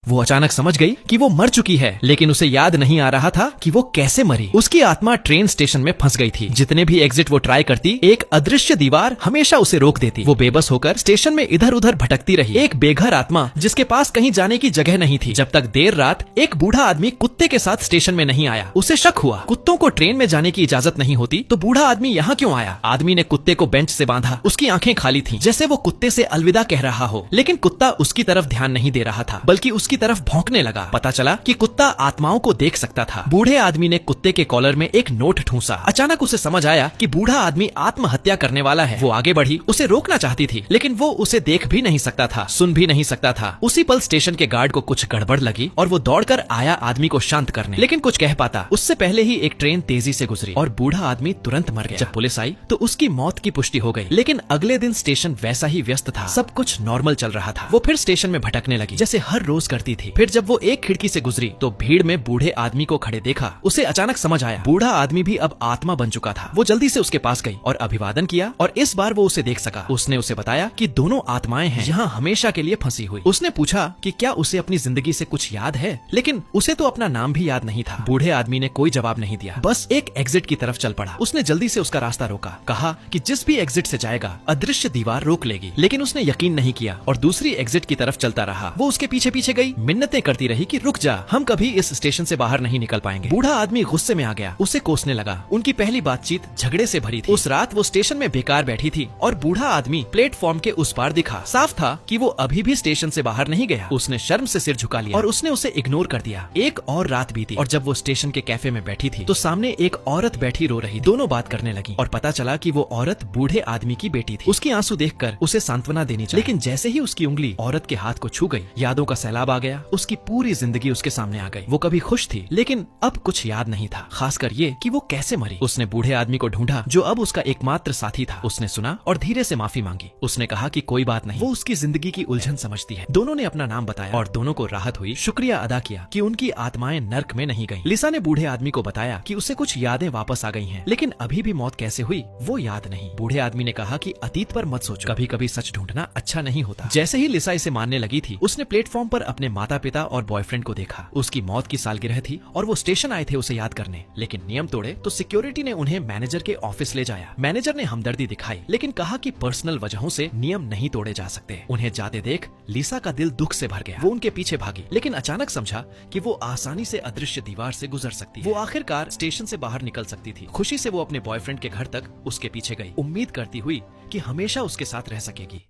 वो अचानक समझ गई कि वो मर चुकी है, लेकिन उसे याद नहीं आ रहा था कि वो कैसे मरी। उसकी आत्मा ट्रेन स्टेशन में फंस गई थी। जितने भी एग्जिट वो ट्राई करती, एक अदृश्य दीवार हमेशा उसे रोक देती। वो बेबस होकर स्टेशन में इधर उधर भटकती रही, एक बेघर आत्मा जिसके पास कहीं जाने की जगह नहीं थी, जब तक देर रात एक बूढ़ा आदमी कुत्ते के साथ स्टेशन में नहीं आया। उसे शक हुआ, कुत्तों को ट्रेन में जाने की इजाजत नहीं होती, तो बूढ़ा आदमी यहाँ क्यों आया। आदमी ने कुत्ते को बेंच से बांधा, उसकी आंखें खाली थीं, जैसे वो कुत्ते से अलविदा कह रहा हो, लेकिन कुत्ता उसकी तरफ ध्यान नहीं दे रहा था, बल्कि उसकी तरफ भौंकने लगा। पता चला कि कुत्ता आत्माओं को देख सकता था। बूढ़े आदमी ने कुत्ते के कॉलर में एक नोट ठूंसा। अचानक उसे समझ आया कि बूढ़ा आदमी आत्महत्या करने वाला है। वो आगे बढ़ी, उसे रोकना चाहती थी, लेकिन वो उसे देख भी नहीं सकता था, सुन भी नहीं सकता था। उसी पल स्टेशन के गार्ड को कुछ गड़बड़ लगी और वो दौड़कर आया आदमी को शांत करने, लेकिन कुछ कह पाता उससे पहले ही एक ट्रेन तेजी से गुजरी और बूढ़ा आदमी तुरंत मर गया। जब पुलिस आई तो उसकी मौत की पुष्टि हो गई, लेकिन अगले दिन स्टेशन वैसा ही व्यस्त था, सब कुछ नॉर्मल चल रहा था। वो फिर स्टेशन में भटकने लगी, जैसे हर रोज करती थी। फिर जब वो एक खिड़की से गुजरी तो भीड़ में बूढ़े आदमी को खड़े देखा। उसे अचानक समझ आया, बूढ़ा आदमी भी अब आत्मा बन चुका था। वो जल्दी से उसके पास गई और अभिवादन किया, और इस बार वो उसे देख सका। उसने उसे बताया कि दोनों आत्माएं हैं यहाँ हमेशा के लिए फंसी हुई। उसने पूछा कि क्या उसे अपनी जिंदगी से कुछ याद है, लेकिन उसे तो अपना नाम भी याद नहीं था। बूढ़े आदमी ने कोई जवाब नहीं दिया, बस एक एग्जिट की तरफ चल पड़ा। उसने जल्दी से उसका रास्ता रोका, कहा कि जिस भी एग्जिट से जाएगा अदृश्य दीवार रोक लेगी, लेकिन उसने यकीन नहीं किया और दूसरी एग्जिट की तरफ चलता रहा। वो उसके पीछे पीछे गई, मिन्नतें करती रही कि रुक जा, हम कभी इस स्टेशन से बाहर नहीं निकल पाएंगे। बूढ़ा आदमी गुस्से में आ गया, उसे कोसने लगा। उनकी पहली बातचीत झगड़े से भरी थी। उस रात वो स्टेशन में बेकार बैठी थी और बूढ़ा आदमी प्लेटफॉर्म के उस पार दिखा। साफ था कि वो अभी भी स्टेशन से बाहर नहीं गया। उसने शर्म से सिर झुका लिया और उसने उसे इग्नोर कर दिया। एक और रात बीती और जब वो स्टेशन के कैफे में बैठी थी तो सामने एक औरत बैठी रो रही। दोनों बात करने लगी और पता चला कि वो औरत बूढ़े आदमी की बेटी थी। उसकी आंसू देखकर उसे सांत्वना देनी चाहिए, लेकिन जैसे ही उसकी उंगली औरत के हाथ को छू गई, यादों का सैलाब आ गया। उसकी पूरी जिंदगी उसके सामने आ गई। वो कभी खुश थी, लेकिन अब कुछ याद नहीं था, खासकर ये कि वो कैसे मरी। उसने बूढ़े आदमी को ढूंढा जो अब उसका एकमात्र साथी था। उसने सुना और धीरे से माफी मांगी। उसने कहा कि कोई बात नहीं, वो उसकी जिंदगी की उलझन समझती है। दोनों ने अपना नाम बताया और दोनों को राहत हुई। शुक्रिया अदा किया कि उनकी आत्माएं नर्क में नहीं गईं। लिसा ने बूढ़े आदमी को बताया कि उसे कुछ यादें वापस आ गई हैं, लेकिन अभी भी मौत कैसे हुई वो याद नहीं। बूढ़े आदमी ने कहा कि अतीत पर मत सोचो, कभी कभी सच ढूंढना अच्छा नहीं होता। जैसे ही लिसा इसे मानने लगी थी, उसने प्लेटफॉर्म पर अपने माता पिता और बॉयफ्रेंड को देखा। उसकी मौत की सालगिरह थी और वो स्टेशन आए थे उसे याद करने, लेकिन नियम तोड़े तो सिक्योरिटी ने उन्हें मैनेजर के ऑफिस ले जाया। मैनेजर ने हमदर्दी दिखाई, लेकिन कहा कि पर्सनल वजहों से नियम नहीं तोड़े जा सकते। उन्हें जाते देख लिसा का दिल दुख से भर गया। वो उनके पीछे भागी, लेकिन अचानक समझा कि वो आसानी से अदृश्य दीवार से गुजर सकती है। वो आखिरकार स्टेशन से बाहर निकल सकती थी। खुशी से वो अपने बॉयफ्रेंड के घर तक उसके पीछे गई, उम्मीद करती हुई कि हमेशा उसके साथ रह सकेगी।